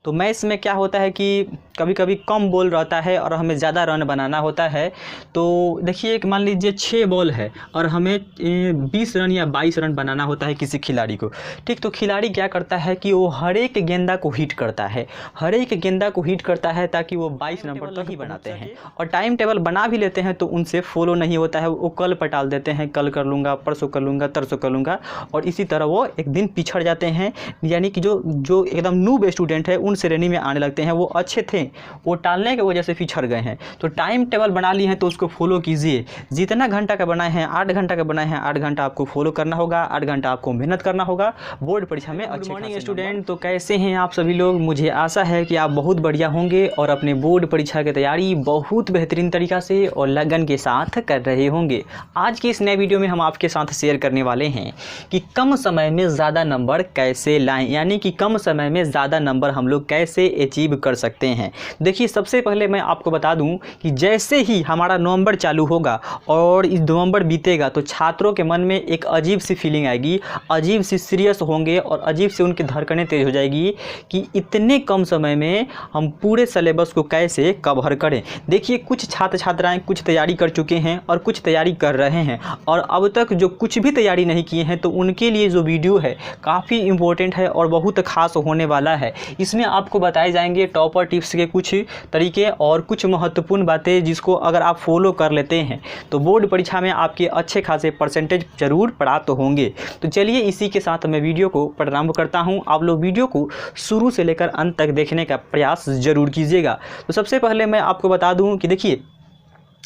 तो मैथ्स में क्या होता है कि कभी कभी कम बॉल रहता है और हमें ज़्यादा रन बनाना होता है। तो देखिए मान लीजिए 6 बॉल है और हमें 20 रन या 22 रन बनाना होता है किसी खिलाड़ी को। ठीक, तो खिलाड़ी क्या करता है कि वो हर एक गेंदा को हिट करता है, हर एक गेंदा को हिट करता है ताकि वो 22 नंबर तक ही बनाते हैं। और टाइम टेबल बना भी लेते हैं तो उनसे फॉलो नहीं होता है, वो कल पर टाल देते हैं, कल कर लूँगा, परसों कर लूँगा, तरसों कर लूँगा, और इसी तरह वो एक दिन पिछड़ जाते हैं। यानी कि जो एकदम नूब स्टूडेंट है उन श्रेणी में आने लगते हैं। वो अच्छे थे, वो टालने की वजह से पिछड़ गए हैं। तो टाइम टेबल बना लिए हैं तो उसको फॉलो कीजिए। जितना घंटा का बनाए हैं, 8 घंटा का बनाए हैं, 8 घंटा आपको फॉलो करना होगा, 8 घंटा आपको मेहनत करना होगा बोर्ड परीक्षा में। गुड मॉर्निंग स्टूडेंट, तो कैसे हैं आप सभी लोग? मुझे आशा है कि आप बहुत बढ़िया होंगे और अपने बोर्ड परीक्षा की तैयारी बहुत बेहतरीन तरीक़ा से और लगन के साथ कर रहे होंगे। आज की इस नए वीडियो में हम आपके साथ शेयर करने वाले हैं कि कम समय में ज़्यादा नंबर कैसे लाएं, यानी कि कम समय में ज़्यादा नंबर हम लोग कैसे अचीव कर सकते हैं। देखिए सबसे पहले मैं आपको बता दूं कि जैसे ही हमारा नवंबर चालू होगा और इस नवंबर बीतेगा तो छात्रों के मन में एक अजीब सी फीलिंग आएगी, अजीब सी सीरियस होंगे और अजीब से उनकी धड़कनें तेज हो जाएगी कि इतने कम समय में हम पूरे सिलेबस को कैसे कवर करें। देखिए कुछ छात्र छात्राएँ कुछ तैयारी कर चुके हैं और कुछ तैयारी कर रहे हैं, और अब तक जो कुछ भी तैयारी नहीं किए हैं तो उनके लिए जो वीडियो है काफ़ी इम्पोर्टेंट है और बहुत ख़ास होने वाला है। इसमें आपको बताए जाएंगे टॉपर टिप्स के कुछ तरीके और कुछ महत्वपूर्ण बातें जिसको अगर आप फॉलो कर लेते हैं तो बोर्ड परीक्षा में आपके अच्छे खासे परसेंटेज जरूर प्राप्त होंगे। तो चलिए इसी के साथ मैं वीडियो को प्रारंभ करता हूं। आप लोग वीडियो को शुरू से लेकर अंत तक देखने का प्रयास जरूर कीजिएगा। तो सबसे पहले मैं आपको बता दूं कि देखिए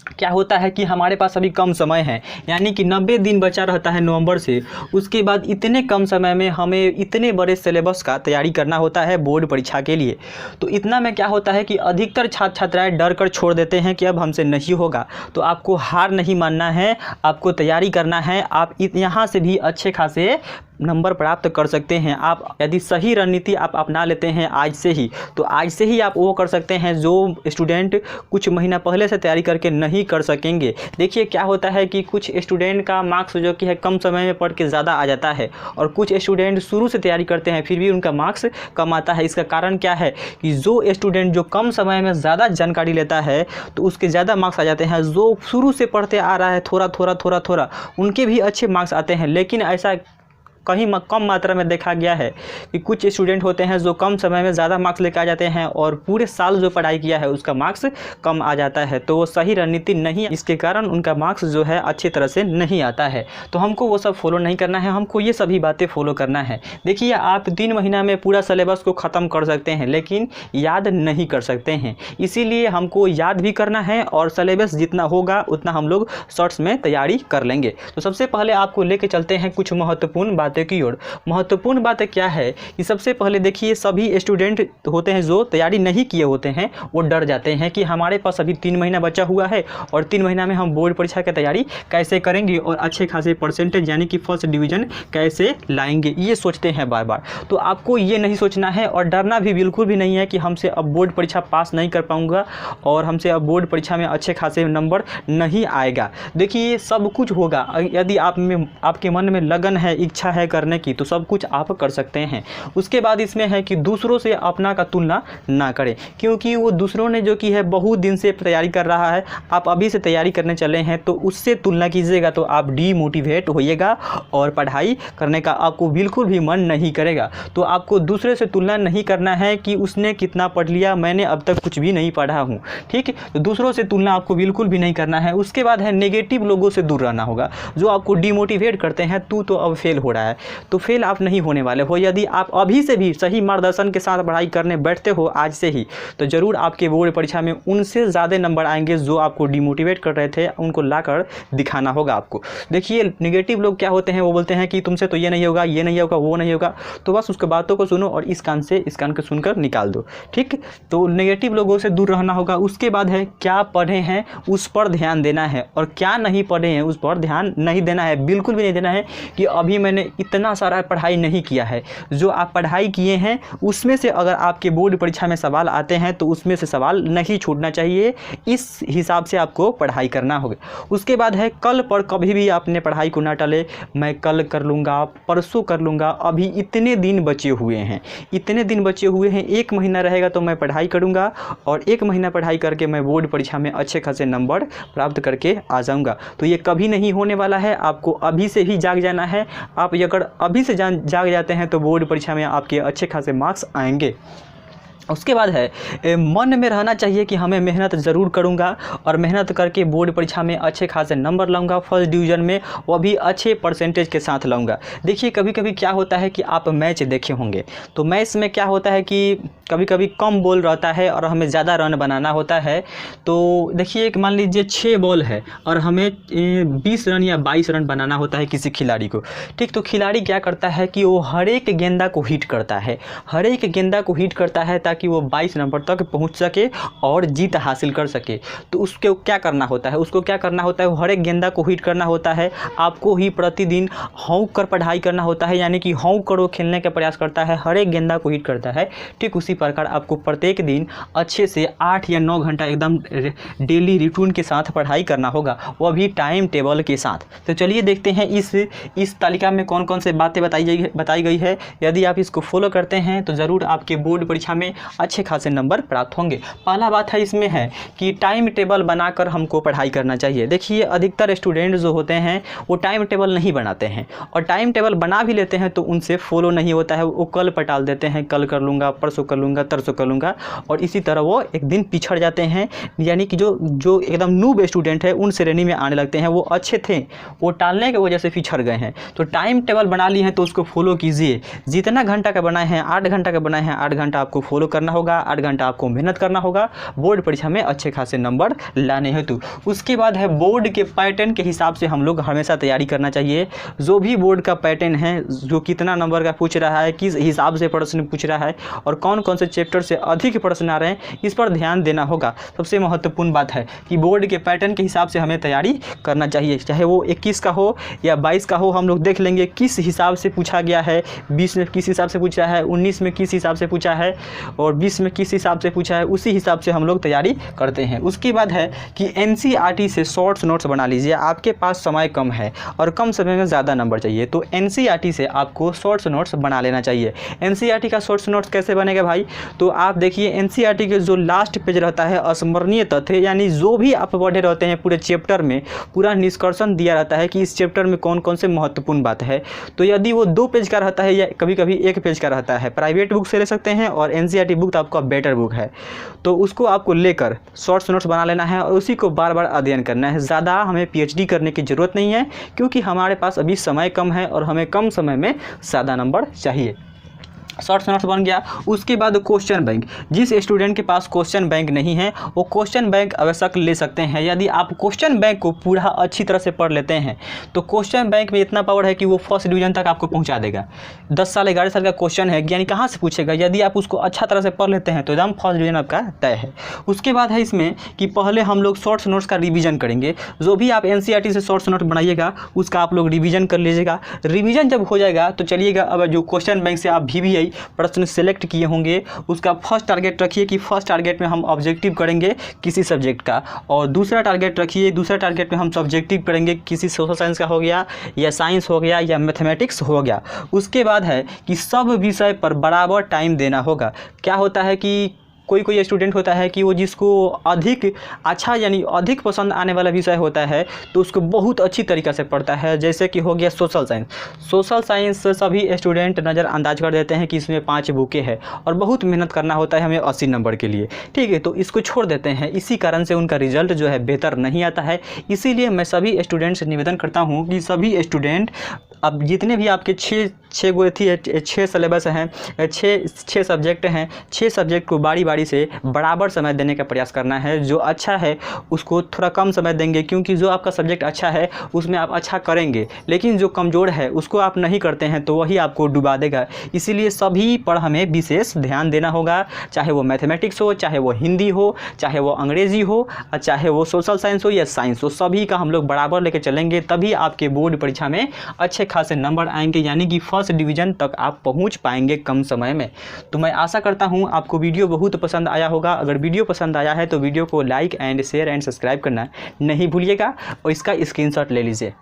क्या होता है कि हमारे पास अभी कम समय है, यानी कि 90 दिन बचा रहता है नवंबर से। उसके बाद इतने कम समय में हमें इतने बड़े सिलेबस का तैयारी करना होता है बोर्ड परीक्षा के लिए। तो इतना में क्या होता है कि अधिकतर छात्र छात्राएं डर कर छोड़ देते हैं कि अब हमसे नहीं होगा। तो आपको हार नहीं मानना है, आपको तैयारी करना है। आप यहाँ से भी अच्छे खासे नंबर प्राप्त कर सकते हैं। आप यदि सही रणनीति आप अपना लेते हैं आज से ही, तो आज से ही आप वो कर सकते हैं जो स्टूडेंट कुछ महीना पहले से तैयारी करके नहीं कर सकेंगे। देखिए क्या होता है कि कुछ स्टूडेंट का मार्क्स जो कि है कम समय में पढ़ के ज़्यादा आ जाता है, और कुछ स्टूडेंट शुरू से तैयारी करते हैं फिर भी उनका मार्क्स कम आता है। इसका कारण क्या है कि जो स्टूडेंट जो कम समय में ज़्यादा जानकारी लेता है तो उसके ज़्यादा मार्क्स आ जाते हैं। जो शुरू से पढ़ते आ रहा है थोड़ा थोड़ा उनके भी अच्छे मार्क्स आते हैं। लेकिन ऐसा कहीं कम मात्रा में देखा गया है कि कुछ स्टूडेंट होते हैं जो कम समय में ज़्यादा मार्क्स लेकर आ जाते हैं और पूरे साल जो पढ़ाई किया है उसका मार्क्स कम आ जाता है। तो वो सही रणनीति नहीं, इसके कारण उनका मार्क्स जो है अच्छी तरह से नहीं आता है। तो हमको वो सब फॉलो नहीं करना है, हमको ये सभी बातें फॉलो करना है। देखिए आप 3 महीना में पूरा सिलेबस को ख़त्म कर सकते हैं लेकिन याद नहीं कर सकते हैं, इसीलिए हमको याद भी करना है और सिलेबस जितना होगा उतना हम लोग शॉर्ट्स में तैयारी कर लेंगे। तो सबसे पहले आपको लेके चलते हैं कुछ महत्वपूर्ण बातें की ओर। महत्वपूर्ण बातें क्या है कि सबसे पहले देखिए सभी स्टूडेंट होते हैं जो तैयारी नहीं किए होते हैं वो डर जाते हैं कि हमारे पास अभी 3 महीना बचा हुआ है और 3 महीना में हम बोर्ड परीक्षा की तैयारी कैसे करेंगे और अच्छे खासे परसेंटेज यानी कि फर्स्ट डिवीज़न कैसे लाएंगे, ये सोचते हैं बार बार। तो आपको ये नहीं सोचना है और डरना भी बिल्कुल भी नहीं है कि हमसे अब बोर्ड परीक्षा पास नहीं कर पाऊंगा और हमसे अब बोर्ड परीक्षा में अच्छे खासे नंबर नहीं आएगा। देखिए सब कुछ होगा यदि आपके मन में लगन है, इच्छा है करने की, तो सब कुछ आप कर सकते हैं। उसके बाद इसमें है कि दूसरों से अपना का तुलना ना करें, क्योंकि वो दूसरों ने जो कि है बहुत दिन से तैयारी कर रहा है, आप अभी से तैयारी करने चले हैं तो उससे तुलना कीजिएगा तो आप डीमोटिवेट होइएगा और पढ़ाई करने का आपको बिल्कुल भी मन नहीं करेगा। तो आपको दूसरे से तुलना नहीं करना है कि उसने कितना पढ़ लिया, मैंने अब तक कुछ भी नहीं पढ़ा हूँ। ठीक है, तो दूसरों से तुलना आपको बिल्कुल भी नहीं करना है। उसके बाद है नेगेटिव लोगों से दूर रहना होगा जो आपको डीमोटिवेट करते हैं। तू तो अब फेल हो रहा है, तो फेल आप नहीं होने वाले हो। यदि आप अभी से भी सही मार्गदर्शन के साथ पढ़ाई करने बैठते हो आज से ही, तो जरूर आपके बोर्ड परीक्षा में उनसे ज़्यादा नंबर आएंगे जो आपको डिमोटिवेट कर रहे थे, उनको लाकर दिखाना होगा आपको। देखिए नेगेटिव लोग क्या होते हैं, वो बोलते हैं कि तुमसे तो ये नहीं होगा, ये नहीं होगा, वो नहीं होगा। तो बस उसके बातों को सुनो और इस कान से इस कान को सुनकर निकाल दो। ठीक, तो नेगेटिव लोगों से दूर रहना होगा। उसके बाद है क्या पढ़े हैं उस पर ध्यान देना है और क्या नहीं पढ़े हैं उस पर ध्यान नहीं देना है, बिल्कुल भी नहीं देना है कि अभी मैंने इतना सारा पढ़ाई नहीं किया है। जो आप पढ़ाई किए हैं उसमें से अगर आपके बोर्ड परीक्षा में सवाल आते हैं तो उसमें से सवाल नहीं छूटना चाहिए, इस हिसाब से आपको पढ़ाई करना होगा। उसके बाद है कल पर कभी भी आपने पढ़ाई को ना टाले, मैं कल कर लूँगा, परसों कर लूँगा, अभी इतने दिन बचे हुए हैं, इतने दिन बचे हुए हैं, 1 महीना रहेगा तो मैं पढ़ाई करूँगा और 1 महीना पढ़ाई करके मैं बोर्ड परीक्षा में अच्छे खासे नंबर प्राप्त करके आ जाऊँगा। तो ये कभी नहीं होने वाला है, आपको अभी से ही जाग जाना है। आप अगर अभी से जाग जाते हैं तो बोर्ड परीक्षा में आपके अच्छे खासे मार्क्स आएंगे। उसके बाद है मन में रहना चाहिए कि हमें मेहनत ज़रूर करूँगा और मेहनत करके बोर्ड परीक्षा में अच्छे खासे नंबर लाऊंगा, फर्स्ट डिवीज़न में वो भी अच्छे परसेंटेज के साथ लाऊंगा। देखिए कभी कभी क्या होता है कि आप मैच देखे होंगे, तो मैच में क्या होता है कि कभी कभी कम बॉल रहता है और हमें ज़्यादा रन बनाना होता है। तो देखिए एक मान लीजिए 6 बॉल है और हमें 20 रन या 22 रन बनाना होता है किसी खिलाड़ी को, ठीक। तो खिलाड़ी क्या करता है कि वो हर एक गेंदा को हिट करता है, हर एक गेंदा को हिट करता है ताकि वो 22 नंबर तक पहुंच सके और जीत हासिल कर सके। तो उसको क्या करना होता है, वो हर एक गेंदा को हिट करना होता है। आपको ही प्रतिदिन हौंक कर पढ़ाई करना होता है, यानी कि हौंक कर वो खेलने का प्रयास करता है, हर एक गेंदा को हिट करता है। ठीक उसी प्रकार आपको प्रत्येक दिन अच्छे से 8 या 9 घंटा एकदम डेली रूटीन के साथ पढ़ाई करना होगा, वो भी टाइम टेबल के साथ। तो चलिए देखते हैं इस तालिका में कौन कौन से बातें बताई गई है। यदि आप इसको फॉलो करते हैं तो ज़रूर आपके बोर्ड परीक्षा में अच्छे खासे नंबर प्राप्त होंगे। पहला बात है इसमें है कि टाइम टेबल बनाकर हमको पढ़ाई करना चाहिए। देखिए अधिकतर स्टूडेंट जो होते हैं वो टाइम टेबल नहीं बनाते हैं, और टाइम टेबल बना भी लेते हैं तो उनसे फॉलो नहीं होता है, वो कल पर टाल देते हैं, कल कर लूँगा, परसों कर लूँगा, तरसों कर लूँगा, और इसी तरह वो एक दिन पिछड़ जाते हैं। यानी कि जो एकदम नूब स्टूडेंट है उन श्रेणी में आने लगते हैं, वो अच्छे थे वो टालने की वजह से पिछड़ गए हैं। तो टाइम टेबल बना लिए हैं तो उसको फॉलो कीजिए। जितना घंटा का बनाए हैं, 8 घंटा का बनाए हैं, 8 घंटा आपको फॉलो करना होगा, 8 घंटा आपको मेहनत करना होगा बोर्ड परीक्षा में अच्छे खासे नंबर लाने हेतु। उसके बाद है बोर्ड के पैटर्न के हिसाब से हम लोग हमेशा तैयारी करना चाहिए। जो भी बोर्ड का पैटर्न है, जो कितना नंबर का पूछ रहा है, किस हिसाब से प्रश्न पूछ रहा है और कौन कौन से चैप्टर से अधिक प्रश्न आ रहे हैं, इस पर ध्यान देना होगा। सबसे महत्वपूर्ण बात है कि बोर्ड के पैटर्न के हिसाब से हमें तैयारी करना चाहिए, चाहे वो 21 का हो या 22 का हो। हम लोग देख लेंगे किस हिसाब से पूछा गया है, 20 में किस हिसाब से पूछा है, 19 में किस हिसाब से पूछा है और 20 में किस हिसाब से पूछा है, उसी हिसाब से हम लोग तैयारी करते हैं। उसके बाद है कि एनसीईआरटी से शॉर्ट्स नोट्स बना लीजिए। आपके पास समय कम है और कम समय में ज़्यादा नंबर चाहिए, तो एनसीईआरटी से आपको शॉर्ट्स नोट्स बना लेना चाहिए। एनसीईआरटी का शॉर्ट्स नोट्स कैसे बनेगा भाई, तो आप देखिए एनसीईआरटी के जो लास्ट पेज रहता है अस्मरणीय तथ्य, यानी जो भी आप पढ़े रहते हैं पूरे चैप्टर में पूरा निष्कर्षण दिया रहता है कि इस चैप्टर में कौन कौन से महत्वपूर्ण बात है। तो यदि वो 2 पेज का रहता है या कभी कभी 1 पेज का रहता है, प्राइवेट बुक से ले सकते हैं, और एनसीईआरटी बुक तो आपका बेटर बुक है, तो उसको आपको लेकर शॉर्ट्स नोट्स बना लेना है और उसी को बार बार अध्ययन करना है। ज़्यादा हमें पीएचडी करने की ज़रूरत नहीं है, क्योंकि हमारे पास अभी समय कम है और हमें कम समय में ज़्यादा नंबर चाहिए। शॉर्ट्स नोट्स बन गया। उसके बाद क्वेश्चन बैंक, जिस स्टूडेंट के पास क्वेश्चन बैंक नहीं है वो क्वेश्चन बैंक आवश्यक ले सकते हैं। यदि आप क्वेश्चन बैंक को पूरा अच्छी तरह से पढ़ लेते हैं तो क्वेश्चन बैंक में इतना पावर है कि वो फर्स्ट डिवीजन तक आपको पहुंचा देगा। 10 साल 11 साल का क्वेश्चन है, यानी कहाँ से पूछेगा, यदि आप उसको अच्छा तरह से पढ़ लेते हैं तो एकदम फर्स्ट डिवीजन आपका तय है। उसके बाद है इसमें कि पहले हम लोग शॉर्ट्स नोट्स का रिवीजन करेंगे। जो भी आप एनसीईआरटी से शॉर्ट्स नोट बनाइएगा उसका आप लोग रिवीजन कर लीजिएगा। रिवीजन जब हो जाएगा तो चलिएगा अब जो क्वेश्चन बैंक से आप VVI प्रश्न सेलेक्ट किए होंगे उसका फर्स्ट टारगेट रखिए कि फर्स्ट टारगेट में हम ऑब्जेक्टिव करेंगे किसी सब्जेक्ट का, और दूसरा टारगेट रखिए, दूसरा टारगेट में हम सब्जेक्टिव करेंगे किसी सोशल साइंस का हो गया या साइंस हो गया या मैथमेटिक्स हो गया। उसके बाद है कि सब विषय पर बराबर टाइम देना होगा। क्या होता है कि कोई स्टूडेंट होता है कि वो जिसको अधिक अच्छा यानी अधिक पसंद आने वाला विषय होता है तो उसको बहुत अच्छी तरीक़ा से पढ़ता है। जैसे कि हो गया सोशल साइंस। सोशल साइंस सभी स्टूडेंट नज़रअंदाज कर देते हैं कि इसमें 5 बुकें हैं और बहुत मेहनत करना होता है हमें 80 नंबर के लिए, ठीक है, तो इसको छोड़ देते हैं। इसी कारण से उनका रिजल्ट जो है बेहतर नहीं आता है। इसीलिए मैं सभी स्टूडेंट से निवेदन करता हूँ कि सभी स्टूडेंट अब जितने भी आपके 6 सिलेबस हैं, 6 सब्जेक्ट हैं, 6 सब्जेक्ट को बारी बारी से बराबर समय देने का प्रयास करना है। जो अच्छा है उसको थोड़ा कम समय देंगे, क्योंकि जो आपका सब्जेक्ट अच्छा है उसमें आप अच्छा करेंगे, लेकिन जो कमज़ोर है उसको आप नहीं करते हैं तो वही आपको डुबा देगा। इसीलिए सभी पर हमें विशेष ध्यान देना होगा, चाहे वो मैथमेटिक्स हो, चाहे वो हिंदी हो, चाहे वो अंग्रेज़ी हो, चाहे वो सोशल साइंस हो या साइंस हो, सभी का हम लोग बराबर लेके चलेंगे, तभी आपके बोर्ड परीक्षा में अच्छे खासे नंबर आएंगे, यानी कि फर्स्ट डिवीज़न तक आप पहुंच पाएंगे कम समय में। तो मैं आशा करता हूं आपको वीडियो बहुत पसंद आया होगा। अगर वीडियो पसंद आया है तो वीडियो को like and share and subscribe करना नहीं भूलिएगा और इसका स्क्रीनशॉट ले लीजिए।